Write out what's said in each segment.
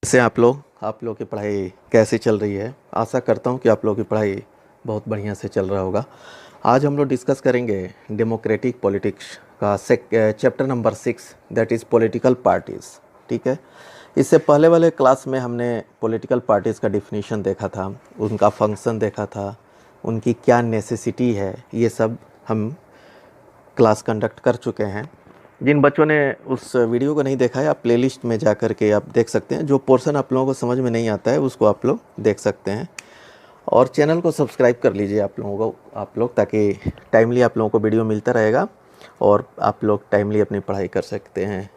से आप लोग की पढ़ाई कैसी चल रही है। आशा करता हूँ कि आप लोगों की पढ़ाई बहुत बढ़िया से चल रहा होगा। आज हम लोग डिस्कस करेंगे डेमोक्रेटिक पॉलिटिक्स का chapter number 6, that is political parties. ठीक है, इससे पहले वाले क्लास में हमने पॉलिटिकल पार्टीज़ का डिफिनीशन देखा था, उनका फंक्शन देखा था, उनकी क्या नेसेसिटी है, ये सब हम क्लास कंडक्ट कर चुके हैं। जिन बच्चों ने उस वीडियो को नहीं देखा है, आप प्लेलिस्ट में जा कर के आप देख सकते हैं। जो पोर्शन आप लोगों को समझ में नहीं आता है उसको आप लोग देख सकते हैं। और चैनल को सब्सक्राइब कर लीजिए आप लोग ताकि टाइमली आप लोगों को वीडियो मिलता रहेगा और आप लोग टाइमली अपनी पढ़ाई कर सकते हैं।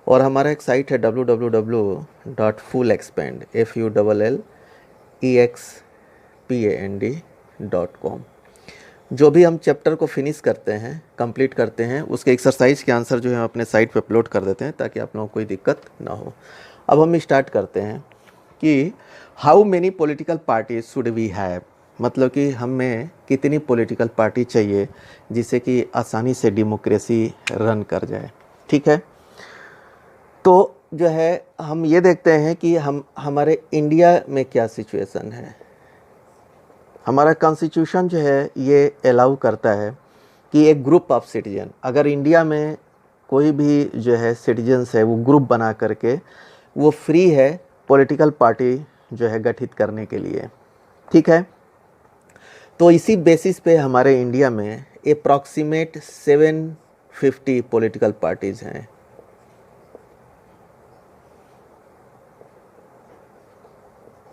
और हमारा एक साइट है www.fullexpand.com। जो भी हम चैप्टर को फिनिश करते हैं, कंप्लीट करते हैं, उसके एक्सरसाइज के आंसर जो है हम अपने साइट पे अपलोड कर देते हैं ताकि आप लोगों को कोई दिक्कत ना हो। अब हम स्टार्ट करते हैं कि how many political parties should we have, मतलब कि हमें कितनी पॉलिटिकल पार्टी चाहिए जिससे कि आसानी से डेमोक्रेसी रन कर जाए। ठीक है, तो जो है हम ये देखते हैं कि हमारे इंडिया में क्या सिचुएशन है। हमारा कॉन्स्टिट्यूशन जो है ये अलाउ करता है कि एक ग्रुप ऑफ सिटीजन, अगर इंडिया में कोई भी जो है सिटीजन्स है वो ग्रुप बना करके वो फ्री है पॉलिटिकल पार्टी जो है गठित करने के लिए। ठीक है, तो इसी बेसिस पे हमारे इंडिया में अप्रॉक्सीमेट 750 पॉलिटिकल पार्टीज़ हैं।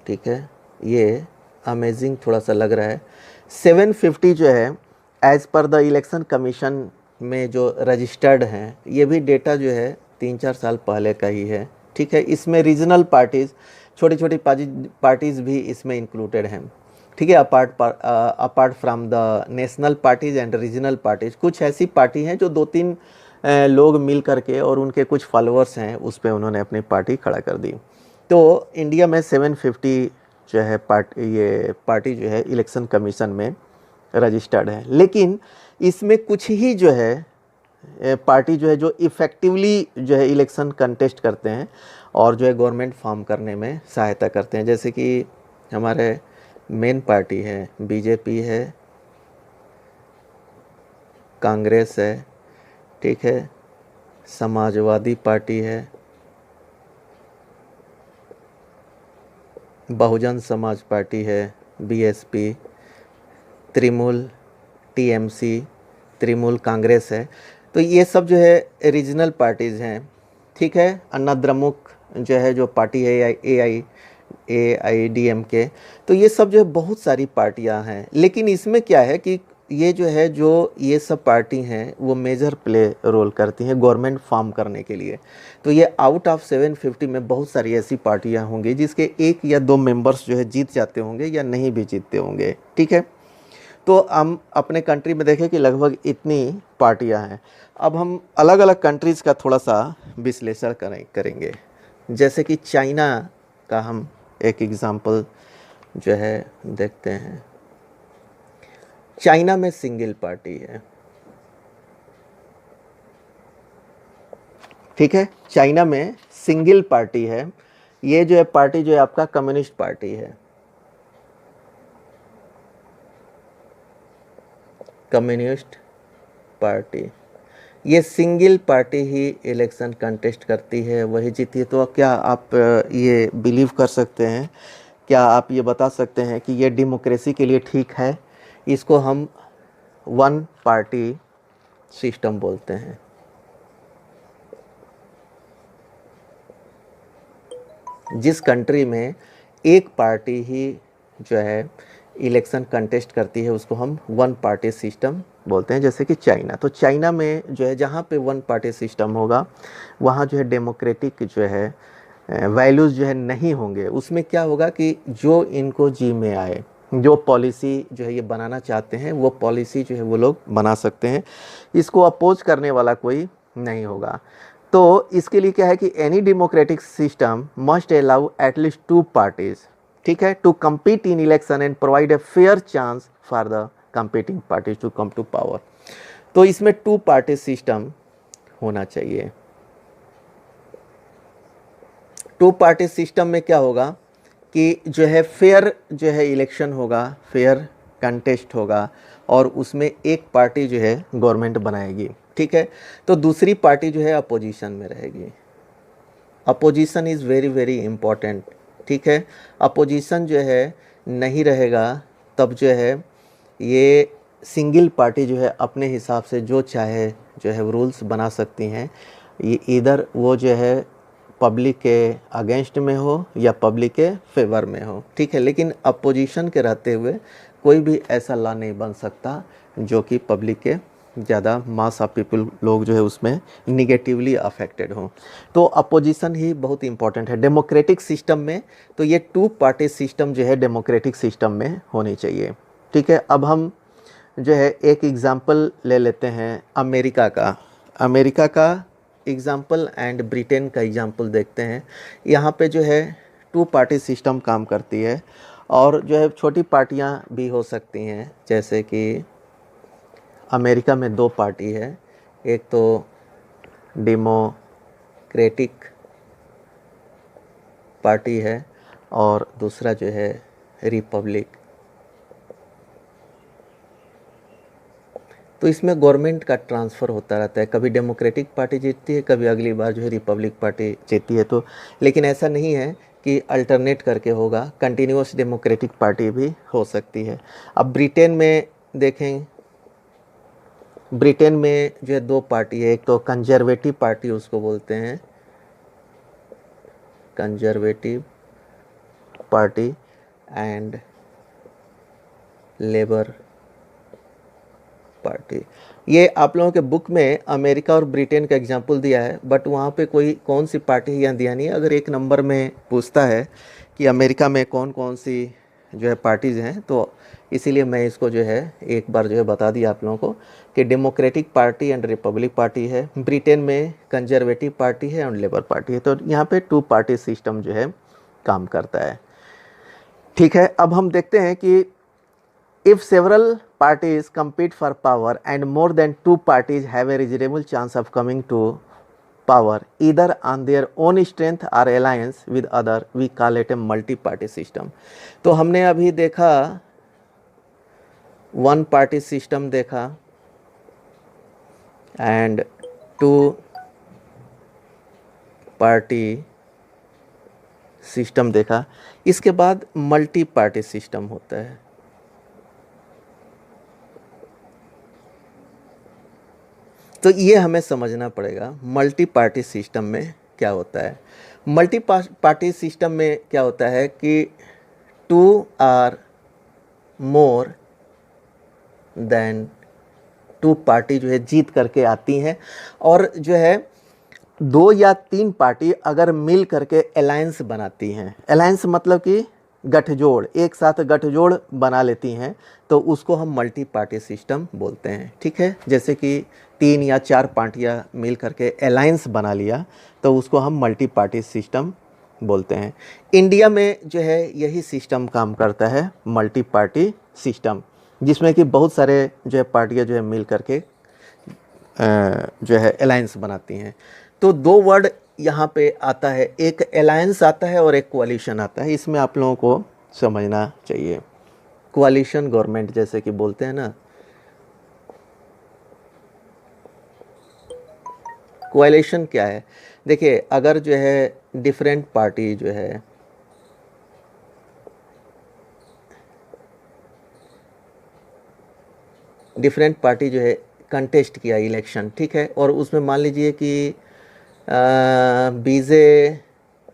ठीक है, ये अमेजिंग थोड़ा सा लग रहा है। 750 जो है as per the election commission में जो रजिस्टर्ड हैं, ये भी डेटा जो है 3-4 साल पहले का ही है। ठीक है, इसमें रीजनल पार्टीज़, छोटी छोटी पार्टीज़ भी इसमें इंक्लूडेड हैं। ठीक है, apart from the national parties and regional parties, कुछ ऐसी पार्टी हैं जो 2-3 लोग मिल करके और उनके कुछ फॉलोअर्स हैं, उस पर उन्होंने अपनी पार्टी खड़ा कर दी। तो इंडिया में 750 जो है पार्टी जो है इलेक्शन कमीशन में रजिस्टर्ड है। लेकिन इसमें कुछ ही जो है पार्टी जो है जो इफ़ेक्टिवली जो है इलेक्शन कंटेस्ट करते हैं और जो है गवर्नमेंट फॉर्म करने में सहायता करते हैं। जैसे कि हमारे मेन पार्टी है, बीजेपी है, कांग्रेस है, ठीक है, समाजवादी पार्टी है, बहुजन समाज पार्टी है, बीएसपी, तृणमूल, टीएमसी, तृणमूल कांग्रेस है। तो ये सब जो है रीजनल पार्टीज़ हैं। ठीक है, अन्ना द्रमुक जो है जो पार्टी है AIADMK, तो ये सब जो है बहुत सारी पार्टियां हैं। लेकिन इसमें क्या है कि ये सब पार्टी हैं वो मेजर प्ले रोल करती हैं गवर्नमेंट फॉर्म करने के लिए। तो ये आउट ऑफ 750 में बहुत सारी ऐसी पार्टियां होंगी जिसके 1 या 2 मेंबर्स जो है जीत जाते होंगे या नहीं भी जीतते होंगे। ठीक है, तो हम अपने कंट्री में देखें कि लगभग इतनी पार्टियां हैं। अब हम अलग अलग कंट्रीज़ का थोड़ा सा विश्लेषण करेंगे। जैसे कि चाइना का हम एक एग्ज़ाम्पल जो है देखते हैं। चाइना में सिंगल पार्टी है। ठीक है, चाइना में सिंगल पार्टी है। ये जो है पार्टी जो है आपका कम्युनिस्ट पार्टी है, कम्युनिस्ट पार्टी। ये सिंगल पार्टी ही इलेक्शन कंटेस्ट करती है, वही जीती है। तो क्या आप ये बिलीव कर सकते हैं, क्या आप ये बता सकते हैं कि ये डेमोक्रेसी के लिए ठीक है? इसको हम वन पार्टी सिस्टम बोलते हैं। जिस कंट्री में एक पार्टी ही जो है इलेक्शन कंटेस्ट करती है उसको हम वन पार्टी सिस्टम बोलते हैं, जैसे कि चाइना। तो चाइना में जो है जहाँ पे वन पार्टी सिस्टम होगा वहाँ जो है डेमोक्रेटिक जो है वैल्यूज़ जो है नहीं होंगे। उसमें क्या होगा कि जो इनको जी में आए, जो पॉलिसी जो है ये बनाना चाहते हैं वो पॉलिसी जो है वो लोग बना सकते हैं, इसको अपोज करने वाला कोई नहीं होगा। तो इसके लिए क्या है कि any democratic system must allow at least 2 parties, ठीक है, to compete in election and provide a fair chance for the competing parties to come to power। तो इसमें 2 पार्टी सिस्टम होना चाहिए। टू पार्टी सिस्टम में क्या होगा कि जो है फेयर जो है इलेक्शन होगा, फेयर कंटेस्ट होगा और उसमें एक पार्टी जो है गवर्नमेंट बनाएगी, ठीक है। तो दूसरी पार्टी जो है अपोजिशन में रहेगी। Opposition is very very important, ठीक है। अपोजिशन जो है नहीं रहेगा तब जो है ये सिंगल पार्टी जो है अपने हिसाब से जो चाहे जो है रूल्स बना सकती हैं। ये इधर वो जो है पब्लिक के अगेंस्ट में हो या पब्लिक के फेवर में हो, ठीक है। लेकिन अपोजिशन के रहते हुए कोई भी ऐसा लॉ नहीं बन सकता जो कि पब्लिक के ज़्यादा मास ऑफ पीपल लोग जो है उसमें निगेटिवली अफेक्टेड हों। तो अपोजिशन ही बहुत इंपॉर्टेंट है डेमोक्रेटिक सिस्टम में। तो ये टू पार्टी सिस्टम जो है डेमोक्रेटिक सिस्टम में होनी चाहिए, ठीक है। अब हम जो है एक एग्ज़ाम्पल ले लेते हैं अमेरिका का एग्ज़ाम्पल एंड ब्रिटेन का एग्ज़ाम्पल देखते हैं। यहाँ पे जो है टू पार्टी सिस्टम काम करती है और जो है छोटी पार्टियाँ भी हो सकती हैं, जैसे कि अमेरिका में दो पार्टी है, एक तो डेमोक्रेटिक पार्टी है और दूसरा जो है रिपब्लिक। तो इसमें गवर्नमेंट का ट्रांसफ़र होता रहता है, कभी डेमोक्रेटिक पार्टी जीतती है, कभी अगली बार जो है रिपब्लिक पार्टी जीतती है। तो लेकिन ऐसा नहीं है कि अल्टरनेट करके होगा, कंटिन्यूस डेमोक्रेटिक पार्टी भी हो सकती है। अब ब्रिटेन में देखें, ब्रिटेन में जो है दो पार्टी है, एक तो कंजर्वेटिव पार्टी उसको बोलते हैं, conservative party and labour party. ये आप लोगों के बुक में अमेरिका और ब्रिटेन का एग्जांपल दिया है, बट वहाँ पे कोई कौन सी पार्टी यहाँ दिया नहीं है। अगर एक नंबर में पूछता है कि अमेरिका में कौन कौन सी जो है पार्टीज़ हैं, तो इसीलिए मैं इसको जो है एक बार जो है बता दिया आप लोगों को कि democratic party and Republic party है, ब्रिटेन में कंजर्वेटिव पार्टी है और लेबर पार्टी है। तो यहाँ पे टू पार्टी सिस्टम जो है काम करता है, ठीक है। अब हम देखते हैं कि if several parties compete for power and more than two parties have a reasonable chance of coming to power either on their own strength or alliance with other, we call it a multi-party system। तो हमने अभी देखा one party system देखा and to party system देखा, इसके बाद multi party system होता है। तो ये हमें समझना पड़ेगा मल्टी पार्टी सिस्टम में क्या होता है। मल्टी पार्टी सिस्टम में क्या होता है कि two or more than two party जो है जीत करके आती हैं और जो है दो या तीन पार्टी अगर मिल करके अलायंस बनाती हैं, अलायंस मतलब कि गठजोड़, एक साथ गठजोड़ बना लेती हैं, तो उसको हम मल्टी पार्टी सिस्टम बोलते हैं, ठीक है। जैसे कि तीन या चार पार्टियां मिल करके अलायंस बना लिया तो उसको हम मल्टी पार्टी सिस्टम बोलते हैं। इंडिया में जो है यही सिस्टम काम करता है, मल्टी पार्टी सिस्टम, जिसमें कि बहुत सारे जो है पार्टियां जो है मिल करके जो है अलायंस बनाती हैं। तो दो वर्ड यहाँ पे आता है, एक अलायंस आता है और एक कोalition आता है। इसमें आप लोगों को समझना चाहिए, कोalition गवर्नमेंट जैसे कि बोलते हैं ना, कोalition क्या है। देखिए अगर जो है डिफरेंट पार्टी जो है जो है कंटेस्ट किया इलेक्शन, ठीक है, और उसमें मान लीजिए कि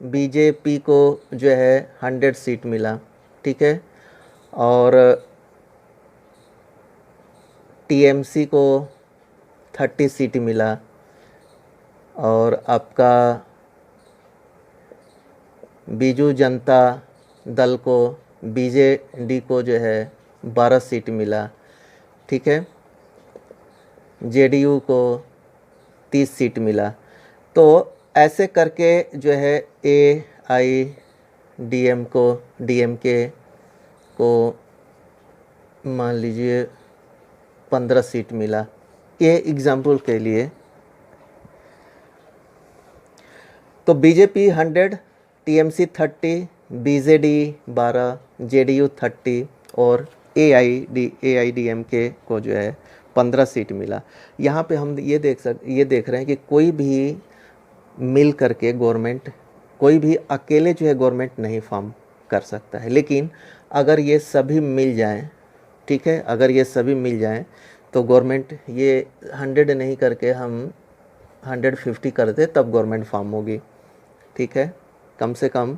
बीजेपी को जो है 100 सीट मिला, ठीक है, और टीएमसी को 30 सीट मिला और आपका बीजू जनता दल को बीजेडी को जो है 12 सीट मिला, ठीक है, जेडीयू को 30 सीट मिला। तो ऐसे करके जो है डीएमके को मान लीजिए 15 सीट मिला, ये एग्जाम्पल के लिए। तो बीजेपी 100, टीएमसी 30, बीजेडी 12, जेडीयू 30 और एआईडीएमके को जो है 15 सीट मिला। यहाँ पे हम ये देख रहे हैं कि कोई भी मिल करके गवर्नमेंट, कोई भी अकेले जो है गवर्नमेंट नहीं फॉर्म कर सकता है, लेकिन अगर ये सभी मिल जाएं, ठीक है, अगर ये सभी मिल जाएं तो गवर्नमेंट, ये 100 नहीं करके हम 150 कर दे तब गवर्नमेंट फॉर्म होगी, ठीक है। कम से कम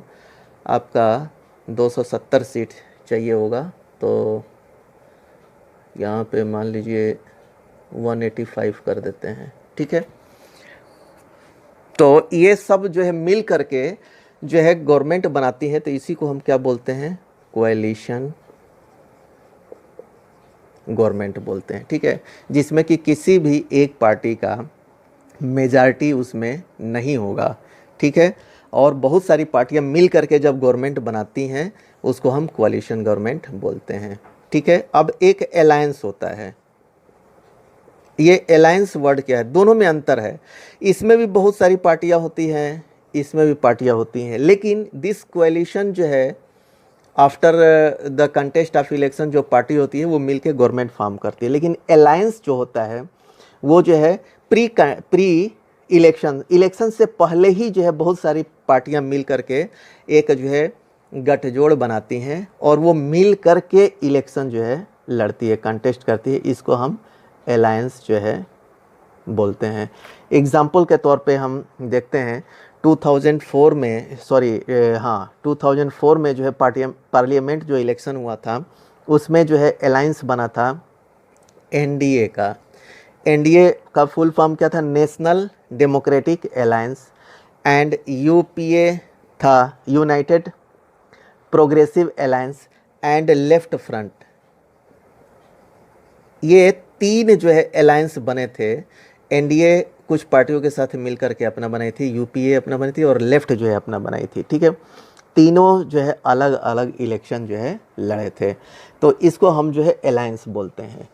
आपका 270 सीट चाहिए होगा, तो यहाँ पे मान लीजिए 185 कर देते हैं, ठीक है। तो ये सब जो है मिल करके जो है गवर्नमेंट बनाती है, तो इसी को हम क्या बोलते हैं, कोएलिशन गवर्नमेंट बोलते हैं, ठीक है, जिसमें कि किसी भी एक पार्टी का मेजॉरिटी उसमें नहीं होगा, ठीक है, और बहुत सारी पार्टियां मिल करके जब गवर्नमेंट बनाती हैं उसको हम कोएलिशन गवर्नमेंट बोलते हैं, ठीक है। अब एक अलायंस होता है, ये अलायंस वर्ड क्या है, दोनों में अंतर है, इसमें भी बहुत सारी पार्टियां होती हैं, इसमें भी पार्टियां होती हैं, लेकिन दिस कोएलिशन जो है after the contest of election जो पार्टी होती है वो मिलके गवर्नमेंट फॉर्म करती है, लेकिन अलायंस जो होता है वो जो है प्री इलेक्शन से पहले ही जो है बहुत सारी पार्टियां मिल करके एक जो है गठजोड़ बनाती हैं और वो मिल करके इलेक्शन जो है लड़ती है, कंटेस्ट करती है, इसको हम अलायंस जो है बोलते हैं। एग्जाम्पल के तौर पे हम देखते हैं 2004 में जो है पार्लियामेंट जो इलेक्शन हुआ था उसमें जो है अलायंस बना था एनडीए का। एनडीए का फुल फॉर्म क्या था, National Democratic Alliance, and UPA था United Progressive Alliance and Left Front. ये तीन जो है अलायंस बने थे, एनडीए कुछ पार्टियों के साथ मिलकर के अपना बनाई थी, यूपीए अपना बनाई थी और लेफ्ट जो है अपना बनाई थी, ठीक है। तीनों जो है अलग अलग इलेक्शन जो है लड़े थे, तो इसको हम जो है अलायंस बोलते हैं।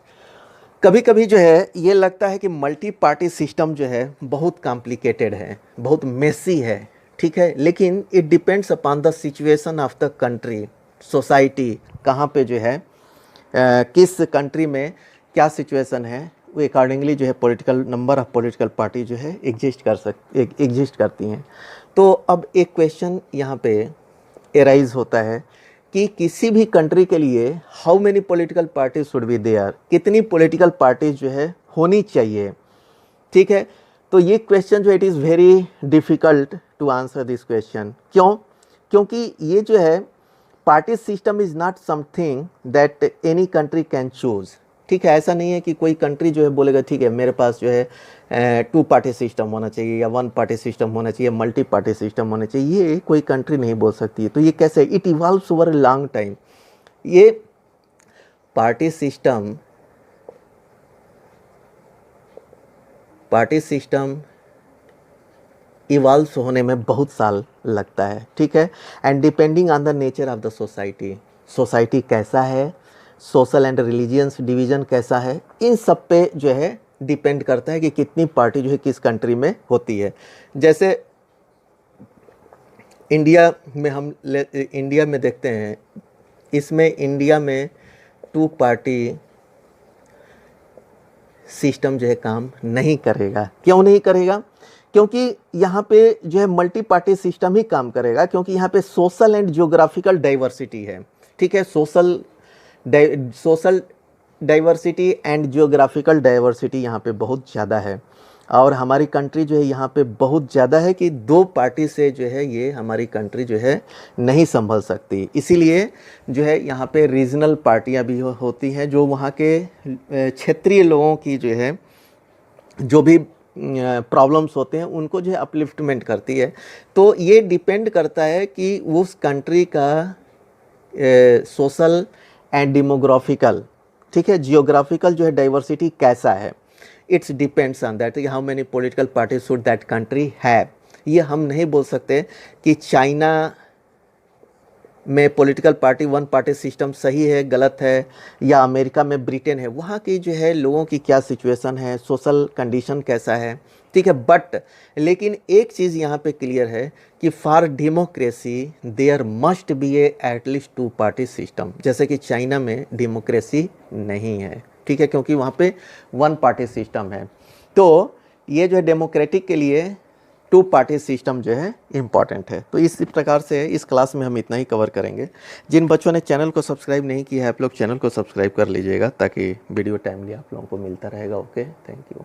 कभी कभी जो है ये लगता है कि मल्टी पार्टी सिस्टम जो है बहुत कॉम्प्लिकेटेड है, बहुत मेसी है, ठीक है, लेकिन it depends upon the situation of the country, society कहाँ पे जो है किस कंट्री में क्या सिचुएशन है, वो अकॉर्डिंगली जो है political number of political party जो है एग्जिस्ट करती हैं। तो अब एक क्वेश्चन यहाँ पे एराइज होता है कि किसी भी कंट्री के लिए how many political parties should be there, कितनी पॉलिटिकल पार्टीज जो है होनी चाहिए, ठीक है। तो ये क्वेश्चन जो it is very difficult to answer this question. क्यों? क्योंकि ये जो है party system is not something that any country can choose, ठीक है। ऐसा नहीं है कि कोई कंट्री जो है बोलेगा ठीक है मेरे पास जो है 2 पार्टी सिस्टम होना चाहिए या 1 पार्टी सिस्टम होना चाहिए, मल्टी पार्टी सिस्टम होना चाहिए, ये कोई कंट्री नहीं बोल सकती है। तो ये कैसे, it evolves over a long time. ये पार्टी सिस्टम इवॉल्व्स होने में बहुत साल लगता है, ठीक है। And depending on the nature of the society कैसा है, सोशल एंड रिलीजियंस डिवीज़न कैसा है, इन सब पे जो है डिपेंड करता है कि कितनी पार्टी जो है किस कंट्री में होती है। जैसे इंडिया में देखते हैं, इसमें इंडिया में 2 पार्टी सिस्टम जो है काम नहीं करेगा। क्यों नहीं करेगा? क्योंकि यहाँ पे जो है मल्टी पार्टी सिस्टम ही काम करेगा, क्योंकि यहाँ पे सोशल एंड जियोग्राफिकल डाइवर्सिटी है, ठीक है। Social diversity and geographical diversity यहाँ पे बहुत ज़्यादा है, और हमारी कंट्री जो है यहाँ पे बहुत ज़्यादा है कि 2 पार्टी से जो है ये हमारी कंट्री जो है नहीं संभल सकती। इसीलिए जो है यहाँ पे रीजनल पार्टियाँ भी होती हैं जो वहाँ के क्षेत्रीय लोगों की जो है जो भी प्रॉब्लम्स होते हैं उनको जो है अपलिफ्टमेंट करती है। तो ये डिपेंड करता है कि उस कंट्री का सोशल एंड डेमोग्राफिकल, ठीक है, जियोग्राफिकल जो है डाइवर्सिटी कैसा है। It's depends on that how many political parties should that country have. ये हम नहीं बोल सकते कि चाइना में पॉलिटिकल पार्टी 1 पार्टी सिस्टम सही है, गलत है, या अमेरिका में ब्रिटेन है, वहाँ की जो है लोगों की क्या सिचुएशन है, सोशल कंडीशन कैसा है, ठीक है। बट लेकिन एक चीज़ यहाँ पे क्लियर है कि for democracy there must be a at least 2 party system, जैसे कि चाइना में डेमोक्रेसी नहीं है, ठीक है, क्योंकि वहाँ पे 1 पार्टी सिस्टम है। तो ये जो है डेमोक्रेटिक के लिए 2 पार्टी सिस्टम जो है इम्पॉर्टेंट है। तो इस प्रकार से इस क्लास में हम इतना ही कवर करेंगे। जिन बच्चों ने चैनल को सब्सक्राइब नहीं किया है, आप लोग चैनल को सब्सक्राइब कर लीजिएगा ताकि वीडियो टाइमली आप लोगों को मिलता रहेगा। Okay, thank you.